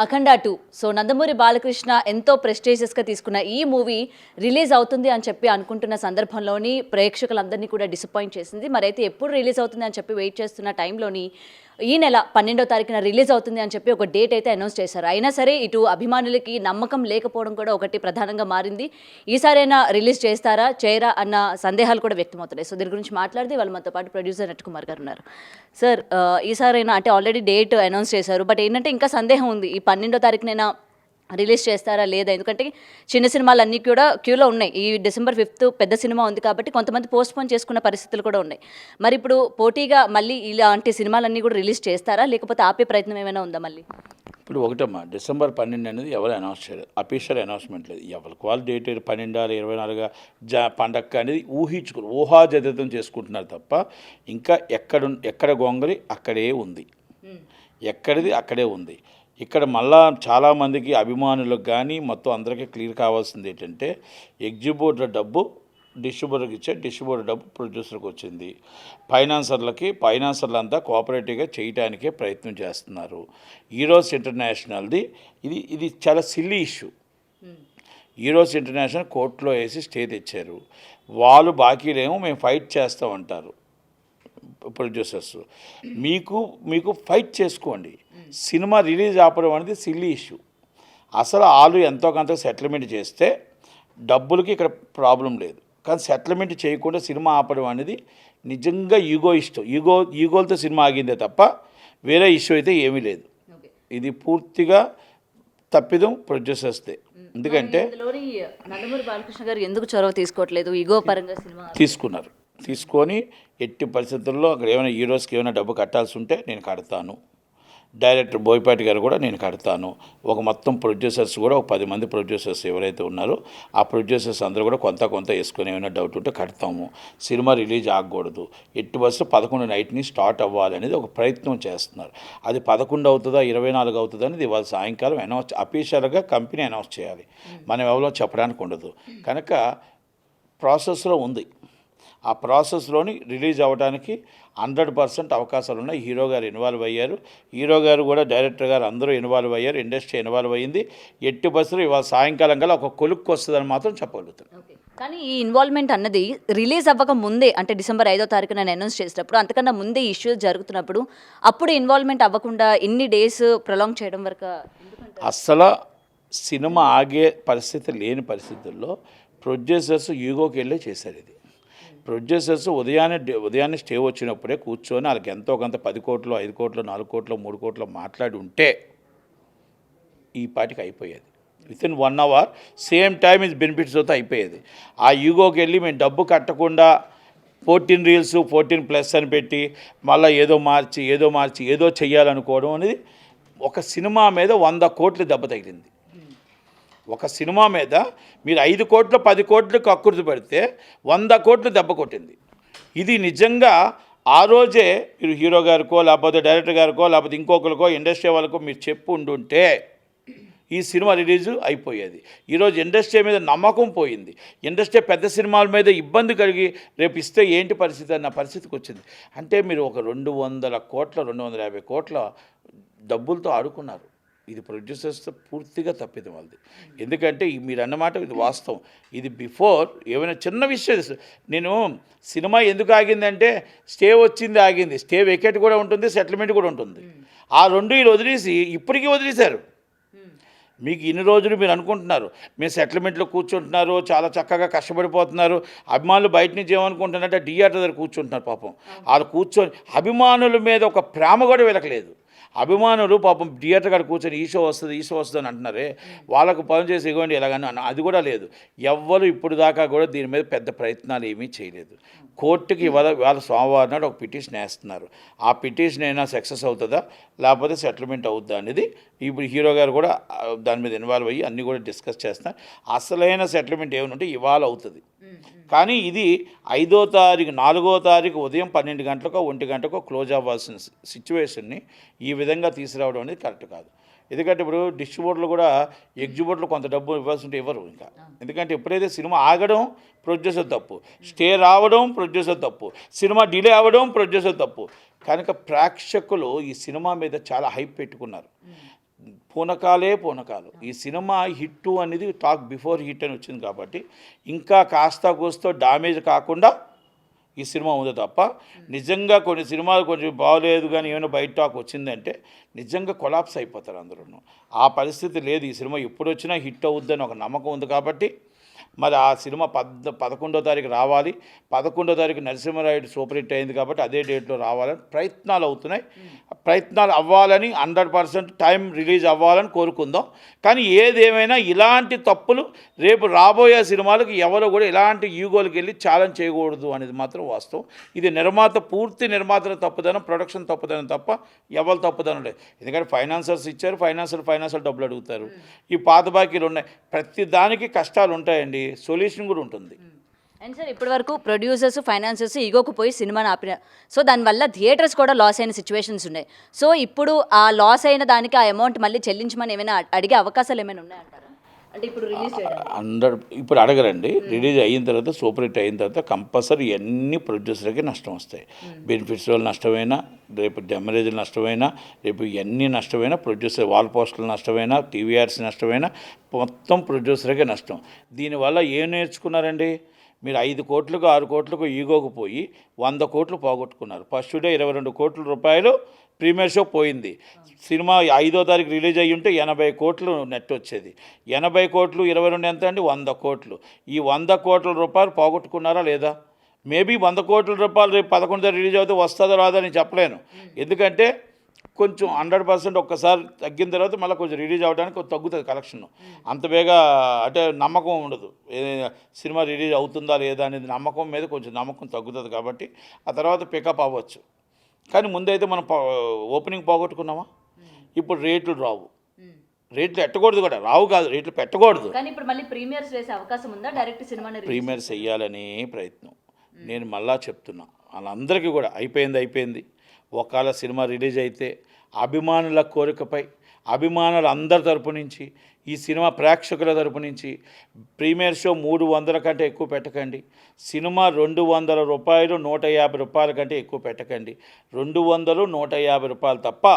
అఖండ 2. So Nandamuri Balakrishna ఎంతో ప్రెస్టీజియస్గా తీసుకున్న ఈ మూవీ రిలీజ్ అవుతుంది అని చెప్పి అనుకుంటున్న సందర్భంలోని ప్రేక్షకులందరినీ కూడా డిసప్పాయింట్ చేసింది. మరైతే ఎప్పుడు రిలీజ్ అవుతుంది అని చెప్పి వెయిట్ చేస్తున్న టైంలోని ఈ నెల 12వ తారీఖున రిలీజ్ అవుతుంది అని చెప్పి ఒక డేట్ అయితే అనౌన్స్ చేశారు. అయినా సరే ఇటు అభిమానులకి నమ్మకం లేకపోవడం కూడా ఒకటి ప్రధానంగా మారింది. ఈసారైనా రిలీజ్ చేస్తారా చేయరా అన్న సందేహాలు కూడా వ్యక్తమవుతున్నాయి. సో దీని గురించి మాట్లాడితే వాళ్ళు మనతో పాటు ప్రొడ్యూసర్ నట్కుమార్ గారు ఉన్నారు. సార్, ఈసారైనా అంటే ఆల్రెడీ డేట్ అనౌన్స్ చేశారు, బట్ ఏంటంటే ఇంకా సందేహం ఉంది, ఈ 12వ తారీఖునైనా రిలీజ్ చేస్తారా లేదా? ఎందుకంటే చిన్న సినిమాలు అన్నీ కూడా క్యూలో ఉన్నాయి. ఈ December 5th పెద్ద సినిమా ఉంది కాబట్టి కొంతమంది పోస్ట్పోన్ చేసుకున్న పరిస్థితులు కూడా ఉన్నాయి. మరి ఇప్పుడు పోటీగా మళ్ళీ ఇలాంటి సినిమాలన్నీ కూడా రిలీజ్ చేస్తారా, లేకపోతే ఆపే ప్రయత్నం ఏమైనా ఉందా మళ్ళీ? ఇప్పుడు ఒకటమ్మా, December 12 అనేది ఎవరు అనౌన్స్ చేయలేదు, అఫీషియల్ అనౌన్స్మెంట్ లేదు. ఎవరి వాళ్ళు డేట్ 12 24 పండగ అనేది ఊహాజనితం చేసుకుంటున్నారు తప్ప ఇంకా ఎక్కడ గొంగలి అక్కడే ఉంది, ఎక్కడిది అక్కడే ఉంది. ఇక్కడ మళ్ళా చాలామందికి అభిమానులకు కానీ మొత్తం అందరికీ క్లియర్ కావాల్సింది ఏంటంటే, ఎగ్జిబ్యూటర్ డబ్బు డిస్ట్రిబ్యూటర్కి ఇచ్చే, డిస్ట్రిబ్యూటర్ డబ్బు ప్రొడ్యూసర్కి వచ్చింది. ఫైనాన్సర్లు అంతా కోఆపరేటివ్గా చేయడానికే ప్రయత్నం చేస్తున్నారు. ఈరోస్ ఇంటర్నేషనల్ది ఇది చాలా సిల్లీ ఇష్యూ. ఈరోస్ ఇంటర్నేషనల్ కోర్టులో వేసి స్టే తెచ్చారు. వాళ్ళు బాకీలేమో మేము ఫైట్ చేస్తామంటారు ప్రొడ్యూసర్స్. మీకు ఫైట్ చేసుకోండి. సినిమా రిలీజ్ ఆపడం అనేది సిల్లీ ఇష్యూ. అసలు వాళ్ళు ఎంతో కొంత సెటిల్మెంట్ చేస్తే డబ్బులకి ఇక్కడ ప్రాబ్లం లేదు, కానీ సెటిల్మెంట్ చేయకుండా సినిమా ఆపడం అనేది నిజంగా ఈగోలతో సినిమా ఆగిందే తప్ప వేరే ఇష్యూ అయితే ఏమీ లేదు. ఇది పూర్తిగా తప్పిదం ప్రొడ్యూసర్స్దే. ఎందుకంటే నందమూరి బాలకృష్ణ గారు ఎందుకు చొరవ తీసుకోవట్లేదు? ఈగో పరంగా సినిమా తీసుకొని ఎట్టి పరిస్థితుల్లో అక్కడ ఏమైనా హీరోస్కి ఏమైనా డబ్బు కట్టాల్సి ఉంటే నేను కడతాను, డైరెక్టర్ బోయపాటి గారు కూడా నేను కడతాను, ఒక మొత్తం ప్రొడ్యూసర్స్ కూడా ఒక 10 మంది ప్రొడ్యూసర్స్ ఎవరైతే ఉన్నారో ఆ ప్రొడ్యూసర్స్ అందరూ కూడా కొంత వేసుకొని ఏమైనా డౌట్ ఉంటే కడతాము. సినిమా రిలీజ్ ఆగకూడదు, ఎట్టి బస్సు 11 నైట్ని స్టార్ట్ అవ్వాలనేది ఒక ప్రయత్నం చేస్తున్నారు. అది 11 అవుతుందా 24 అవుతుందా అనేది ఇవాళ సాయంకాలం అనౌన్స్ అఫీషియల్గా కంపెనీ అనౌన్స్ చేయాలి. మనం ఎవరో చెప్పడానికి ఉండదు. కనుక ప్రాసెస్లో ఉంది. ఆ ప్రాసెస్లోని రిలీజ్ అవ్వడానికి 100% అవకాశాలు ఉన్నాయి. హీరో గారు ఇన్వాల్వ్ అయ్యారు, హీరో గారు కూడా డైరెక్టర్ గారు అందరూ ఇన్వాల్వ్ అయ్యారు, ఇండస్ట్రీ ఇన్వాల్వ్ అయ్యింది. ఎట్టి బస్సులు ఇవాళ సాయంకాలం కల్లా ఒక కొలుక్కు వస్తుందని మాత్రం చెప్పగలుగుతాను. కానీ ఈ ఇన్వాల్వ్మెంట్ అన్నది రిలీజ్ అవ్వక ముందే, అంటే December 5వ తారీఖున అనౌన్స్ చేసినప్పుడు, అంతకన్నా ముందే ఇష్యూస్ జరుగుతున్నప్పుడు అప్పుడు ఇన్వాల్వ్మెంట్ అవ్వకుండా ఇన్ని డేస్ ప్రొలాంగ్ చేయడం వరకు అస్సలు సినిమా ఆగే పరిస్థితి లేని పరిస్థితుల్లో ప్రొడ్యూసర్స్ ఈగోకి వెళ్ళి చేశారు. ఇది ప్రొడ్యూసర్స్ ఉదయాన్నే స్టే వచ్చినప్పుడే కూర్చొని వాళ్ళకి ఎంతో కొంత 10 కోట్లు 5 కోట్లు 4 కోట్లు 3 కోట్లు మాట్లాడి ఉంటే ఈ పాటికి అయిపోయేది. Within 1 hour same time is benefits అవుతా అయిపోయేది. ఆ ఈగోకి వెళ్ళి మేము డబ్బు కట్టకుండా 14 రీల్స్ 14+ అని పెట్టి మళ్ళీ ఏదో మార్చి ఏదో చెయ్యాలనుకోవడం అనేది ఒక సినిమా మీద 100 కోట్లు దెబ్బ తగిలింది. ఒక సినిమా మీద మీరు 5 కోట్లు 10 కోట్లు కక్కుర్తి పెడితే 100 కోట్లు దెబ్బ కొట్టింది. ఇది నిజంగా ఆ రోజే మీరు హీరో గారికో లేకపోతే డైరెక్టర్ గారికో లేకపోతే ఇంకొకరికో ఇండస్ట్రీ వాళ్ళకో మీరు చెప్పు ఉండుంటే ఈ సినిమా రిలీజ్ అయిపోయేది. ఈరోజు ఇండస్ట్రీ మీద నమ్మకం పోయింది. ఇండస్ట్రీ పెద్ద సినిమాల మీద ఇబ్బంది కలిగి రేపు ఇస్తే ఏంటి పరిస్థితి అన్న పరిస్థితికి వచ్చింది. అంటే మీరు ఒక 200 కోట్ల 250 కోట్ల డబ్బులతో ఆడుకున్నారు. ఇది ప్రొడ్యూసర్స్తో పూర్తిగా తప్పిదం వాళ్ళది. ఎందుకంటే మీరు అన్నమాట ఇది వాస్తవం. ఇది బిఫోర్ ఏమైనా చిన్న విషయం, నేను సినిమా ఎందుకు ఆగిందంటే స్టే వచ్చింది ఆగింది, స్టే వెకేట్ కూడా ఉంటుంది, సెటిల్మెంట్ కూడా ఉంటుంది. ఆ రెండు వీళ్ళు వదిలేసి ఇప్పటికీ వదిలేశారు. మీకు ఇన్ని రోజులు మీరు అనుకుంటున్నారు మీరు సెటిల్మెంట్లో కూర్చుంటున్నారు, చాలా చక్కగా కష్టపడిపోతున్నారు. అభిమానులు బయట నుంచి ఏమనుకుంటున్నారంటే థియేటర్ దగ్గర కూర్చుంటున్నారు. పాపం వాళ్ళు కూర్చొని అభిమానుల మీద ఒక ప్రేమ కూడా వెలకలేదు. అభిమానులు పాపం థియేటర్ కాడ కూర్చొని ఈ షో వస్తుంది అని అంటున్నారే, వాళ్ళకు పని చేసి ఇవ్వండి ఎలాగని అది కూడా లేదు. ఎవ్వరు ఇప్పుడు దాకా కూడా దీని మీద పెద్ద ప్రయత్నాలు ఏమీ చేయలేదు. కోర్టుకి వాళ్ళ సోమవారం నాడు ఒక పిటిషన్ వేస్తున్నారు. ఆ పిటిషన్ అయినా సక్సెస్ అవుతుందా లేకపోతే సెటిల్మెంట్ అవుతుందా అనేది ఇప్పుడు హీరో గారు కూడా దాని మీద ఇన్వాల్వ్ అయ్యి అన్నీ కూడా డిస్కస్ చేస్తున్నారు. అసలైన సెటిల్మెంట్ ఏమనుంటే ఇవాళ అవుతుంది. కానీ ఇది 5వ తారీఖు 4వ తారీఖు ఉదయం 12 గంటలకో 1 గంటకో క్లోజ్ అవ్వాల్సిన సిచ్యువేషన్ని ఈ విధంగా తీసుకురావడం అనేది కరెక్ట్ కాదు. ఎందుకంటే ఇప్పుడు డిస్ట్రిబ్యూటర్లు కూడా ఎగ్జిబ్యూటర్లు కొంత డబ్బు ఇవ్వాల్సి ఉంటే ఇవ్వరు ఇంకా. ఎందుకంటే ఎప్పుడైతే సినిమా ఆగడం ప్రొడ్యూసర్ తప్పు, స్టే రావడం ప్రొడ్యూసర్ తప్పు, సినిమా డిలే అవ్వడం ప్రొడ్యూసర్ తప్పు. కనుక ప్రేక్షకులు ఈ సినిమా మీద చాలా హైప్ పెట్టుకున్నారు. పూనకాలు. ఈ సినిమా హిట్ అనేది టాక్ బిఫోర్ హిట్ అని వచ్చింది కాబట్టి ఇంకా కాస్త కూస్తో డామేజ్ కాకుండా ఈ సినిమా ఉంది తప్ప నిజంగా కొన్ని సినిమాలు కొంచెం బాగోలేదు కానీ ఏమైనా బయట టాక్ వచ్చిందంటే నిజంగా కొలాప్స్ అయిపోతారు అందరూ. ఆ పరిస్థితి లేదు. ఈ సినిమా ఎప్పుడు వచ్చినా హిట్ అవుద్దని ఒక నమ్మకం ఉంది కాబట్టి మరి ఆ సినిమా 11వ తారీఖు రావాలి. 11వ తారీఖు నరసింహారాయుడు సూపర్ హిట్ అయింది కాబట్టి అదే డేట్లో రావాలని ప్రయత్నాలు అవుతున్నాయి. ప్రయత్నాలు అవ్వాలని 100% టైం రిలీజ్ అవ్వాలని కోరుకుందాం. కానీ ఏదేమైనా ఇలాంటి తప్పులు రేపు రాబోయే సినిమాలకు ఎవరు కూడా ఇలాంటి ఈగోలకు వెళ్ళి ఛాలెంజ్ చేయకూడదు అనేది మాత్రం వాస్తవం. ఇది పూర్తి నిర్మాతల తప్పుదనం, ప్రొడక్షన్ తప్పుదనం తప్ప ఎవరు తప్పుదనం లేదు. ఎందుకంటే ఫైనాన్సర్స్ ఇచ్చారు, ఫైనాన్షియల్ డబ్బులు అడుగుతారు. ఈ పాత బాకీలు ఉన్నాయి. ప్రతి దానికి కష్టాలు ఉంటాయండి, సొల్యూషన్ కూడా ఉంటుంది. అండ్ సార్ ఇప్పటి వరకు ప్రొడ్యూసర్స్ ఫైనాన్సర్స్ ఈగోకు పోయి సినిమాని ఆపిన, సో దానివల్ల థియేటర్స్ కూడా లాస్ అయిన సిచ్యువేషన్స్ ఉన్నాయి. సో ఇప్పుడు ఆ లాస్ అయిన దానికి ఆ అమౌంట్ మళ్ళీ చెల్లించమని ఏమైనా అడిగే అవకాశాలు ఏమైనా ఉన్నాయంటారా? అంటే ఇప్పుడు రిలీజ్ చేయడం ఇప్పుడు అడగరండి. రిలీజ్ అయిన తర్వాత సూపర్ హిట్ అయిన తర్వాత కంపల్సరీ అన్ని ప్రొడ్యూసర్కి నష్టం వస్తాయి. బెనిఫిట్స్ వాళ్ళు నష్టమైనా, రేపు డెమరేజ్లు నష్టమైనా, రేపు ఎన్ని నష్టమైనా ప్రొడ్యూసర్, వాల్ పోస్టులు నష్టమైనా, టీవీఆర్స్ నష్టమైనా మొత్తం ప్రొడ్యూసర్కే నష్టం. దీనివల్ల ఏం నేర్చుకున్నారండి? మీరు 5 కోట్లకు 6 కోట్లకు ఈగోకు పోయి 100 కోట్లు పోగొట్టుకున్నారు. ఫస్ట్ డే 22 కోట్ల రూపాయలు ప్రీమియర్ షో పోయింది. సినిమా 5వ తారీఖు రిలీజ్ అయ్యి ఉంటే 80 కోట్లు నెట్ వచ్చేది. 80 కోట్లు 22 ఎంత అండి? 100 కోట్లు. ఈ 100 కోట్ల రూపాయలు పోగొట్టుకున్నారా లేదా? మేబీ 100 కోట్ల రూపాయలు రేపు 11 తారీఖు రిలీజ్ అవుతే వస్తుందో రాదో అని చెప్పలేను. ఎందుకంటే కొంచెం 100% ఒక్కసారి తగ్గిన తర్వాత మళ్ళీ కొంచెం రిలీజ్ అవ్వడానికి కొంచెం తగ్గుతుంది కలెక్షన్. అంత బేగా అంటే నమ్మకం ఉండదు, సినిమా రిలీజ్ అవుతుందా లేదా అనేది నమ్మకం మీద కొంచెం నమ్మకం తగ్గుతుంది కాబట్టి ఆ తర్వాత పికప్ అవ్వచ్చు. కానీ ముందైతే మనం ఓపెనింగ్ పోగొట్టుకున్నామా? ఇప్పుడు రేట్లు రావు, రేట్లు ఎట్టకూడదు కూడా, రావు కాదు, రేట్లు పెట్టకూడదు. కానీ ఇప్పుడు మళ్ళీ ప్రీమియర్స్ వేసే అవకాశం ఉందా? డైరెక్ట్ సినిమాని ప్రీమియర్స్ వేయాలనే ప్రయత్నం నేను మళ్ళా చెప్తున్నా. వాళ్ళందరికీ కూడా అయిపోయింది. ఒకవేళ సినిమా రిలీజ్ అయితే అభిమానుల కోరికపై, అభిమానుల అందరి తరపు నుంచి, ఈ సినిమా ప్రేక్షకుల తరపు నుంచి ప్రీమియర్ షో 300 కంటే ఎక్కువ పెట్టకండి. సినిమా 200 రూపాయలు 150 రూపాయల కంటే ఎక్కువ పెట్టకండి. 200 150 రూపాయలు తప్ప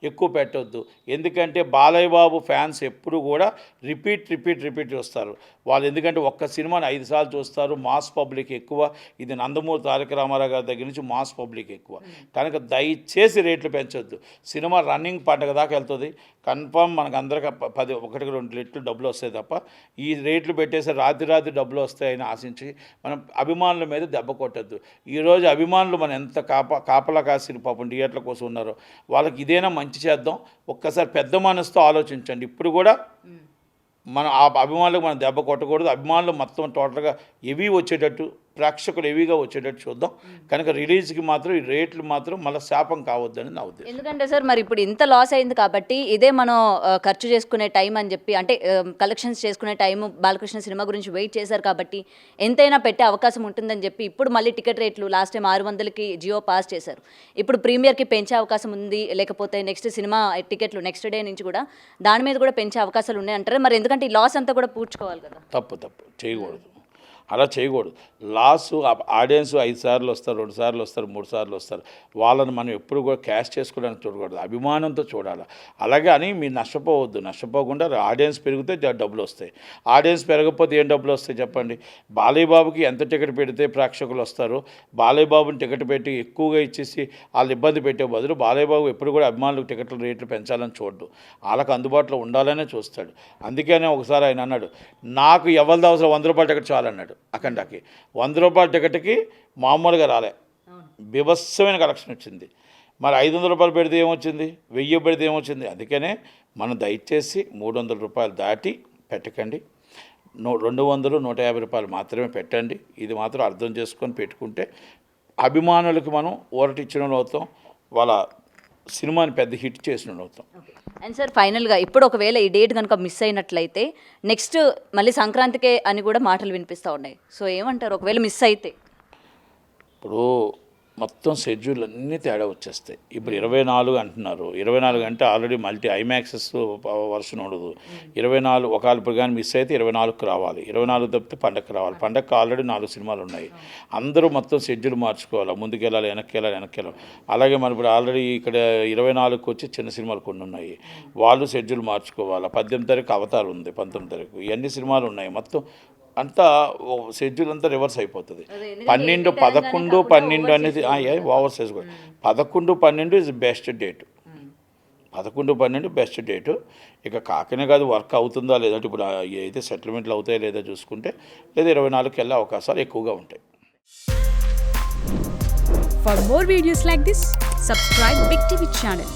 ఎక్కువ పెట్టొద్దు. ఎందుకంటే బాలయ్య బాబు ఫ్యాన్స్ ఎప్పుడు కూడా రిపీట్ చూస్తారు వాళ్ళు. ఎందుకంటే ఒక్క సినిమాని 5 సార్లు చూస్తారు. మాస్ పబ్లిక్ ఎక్కువ. ఇది నందమూరి తారక రామారావు గారి దగ్గర నుంచి మాస్ పబ్లిక్ ఎక్కువ. కనుక దయచేసి రేట్లు పెంచొద్దు. సినిమా రన్నింగ్ పండగ దాకా వెళ్తుంది. కన్ఫర్మ్ మనకు అందరికి 1-2 రెట్లు డబ్బులు వస్తాయి తప్ప ఈ రేట్లు పెట్టేసి రాత్రి డబ్బులు వస్తాయని ఆశించి మనం అభిమానుల మీద దెబ్బ కొట్టద్దు. ఈరోజు అభిమానులు మనం ఎంత కాపలా కాసిన పాపం థియేటర్ల కోసం ఉన్నారో వాళ్ళకి ఇదేనా మంచి చేద్దాం. ఒక్కసారి పెద్ద మనసుతో ఆలోచించండి. ఇప్పుడు కూడా మనం ఆ అభిమానులకు మనం దెబ్బ కొట్టకూడదు. అభిమానులు మొత్తం టోటల్గా హెవీ వచ్చేటట్టు, ప్రేక్షకులు హెవీగా వచ్చేటట్టు చూద్దాం. కనుక రిలీజ్కి మాత్రం ఈ రేట్లు మాత్రం మళ్ళీ శాపం కావద్దని నా ఉద్దేశం. ఎందుకంటే సార్ మరి ఇప్పుడు ఇంత లాస్ అయింది కాబట్టి ఇదే మనం ఖర్చు చేసుకునే టైం అని చెప్పి, అంటే కలెక్షన్స్ చేసుకునే టైం బాలకృష్ణ సినిమా గురించి వెయిట్ చేశారు కాబట్టి ఎంతైనా పెట్టే అవకాశం ఉంటుందని చెప్పి ఇప్పుడు మళ్ళీ టికెట్ రేట్లు లాస్ట్ టైం 600కి జియో పాస్ చేశారు. ఇప్పుడు ప్రీమియర్కి పెంచే అవకాశం ఉంది, లేకపోతే నెక్స్ట్ సినిమా టికెట్లు నెక్స్ట్ డే నుంచి కూడా దాని మీద కూడా పెంచే అవకాశాలు ఉన్నాయంటారు. మరి ఎందుకంటే ఈ లాస్ అంతా కూడా పూడ్చుకోవాలి కదా. తప్పు చేయకూడదు, అలా చేయకూడదు. లాసు ఆడియన్స్ 5 సార్లు వస్తారు, 2 సార్లు వస్తారు, 3 సార్లు వస్తారు. వాళ్ళని మనం ఎప్పుడు కూడా క్యాష్ చేసుకోవడానికి చూడకూడదు, అభిమానంతో చూడాలి. అలాగే అని మీరు నష్టపోవద్దు. నష్టపోకుండా ఆడియన్స్ పెరిగితే డబ్బులు వస్తాయి. ఆడియన్స్ పెరగకపోతే ఏం డబ్బులు వస్తాయి చెప్పండి? బాలయ్య బాబుకి ఎంత టికెట్ పెడితే ప్రేక్షకులు వస్తారు? బాలయ్య బాబుని టికెట్ పెట్టి ఎక్కువగా ఇచ్చేసి వాళ్ళు ఇబ్బంది పెట్టే బదులు బాలయ్య బాబు ఎప్పుడు కూడా అభిమానులకు టికెట్ల రేట్లు పెంచాలని చూడడు. వాళ్ళకి అందుబాటులో ఉండాలనే చూస్తాడు. అందుకనే ఒకసారి ఆయన అన్నాడు, నాకు ఎవరిది అవసరం 100 రూపాయల టికెట్ చాలన్నాడు. అఖండాకి 100 రూపాయల టికెట్కి మామూలుగా రాలే, బీభత్సమైన కలెక్షన్ వచ్చింది. మరి 500 రూపాయలు పెడితే ఏమొచ్చింది, 1000 పెడితే ఏమొచ్చింది? అందుకనే మనం దయచేసి 300 రూపాయలు దాటి పెట్టకండి. 200 150 రూపాయలు మాత్రమే పెట్టండి. ఇది మాత్రం అర్థం చేసుకొని పెట్టుకుంటే అభిమానులకి మనం ఊరటిచ్చిన అవుతాం, వాళ్ళ సినిమాని పెద్ద హిట్ చేసిన అవుతాం. అండ్ సార్ ఫైనల్గా ఇప్పుడు ఒకవేళ ఈ డేట్ కనుక మిస్ అయినట్లయితే నెక్స్ట్ మళ్ళీ సంక్రాంతికే అని కూడా మాటలు వినిపిస్తూ ఉన్నాయి. సో ఏమంటారు ఒకవేళ మిస్ అయితే? ఇప్పుడు మొత్తం షెడ్యూల్ అన్నీ తేడా వచ్చేస్తాయి. ఇప్పుడు 24 అంటున్నారు, 24 అంటే ఆల్రెడీ మల్టీ ఐమాక్సెస్ వర్షన్ ఉండదు. 24 ఒకవేళ ఇప్పుడు కానీ మిస్ అయితే 24కి రావాలి, 24 తప్పితే పండగకి రావాలి. పండగకి ఆల్రెడీ 4 సినిమాలు ఉన్నాయి. అందరూ మొత్తం షెడ్యూల్ మార్చుకోవాలి, ముందుకెళ్ళాలి, వెనక్కి వెళ్ళాలి. అలాగే మన ఇప్పుడు ఆల్రెడీ ఇక్కడ 24కి వచ్చి చిన్న సినిమాలు కొన్ని ఉన్నాయి, వాళ్ళు షెడ్యూల్ మార్చుకోవాలి. 18 తారీఖు అవతార్ ఉంది, 19 తారీఖు, ఇవన్నీ సినిమాలు ఉన్నాయి. మొత్తం అంతా షెడ్యూల్ అంతా రివర్స్ అయిపోతుంది. 12, 11, 12 అనేది ఓవర్ సైజ్ కూడా. 11, 12 is best date. 11, 12 best date. ఇక కాకనే కాదు, వర్క్ అవుతుందా లేదంటే ఇప్పుడు అయితే సెటిల్మెంట్లు అవుతాయో లేదో చూసుకుంటే, లేదా 24కి వెళ్ళే అవకాశాలు ఎక్కువగా ఉంటాయి. For more videos like this, subscribe Big TV channel.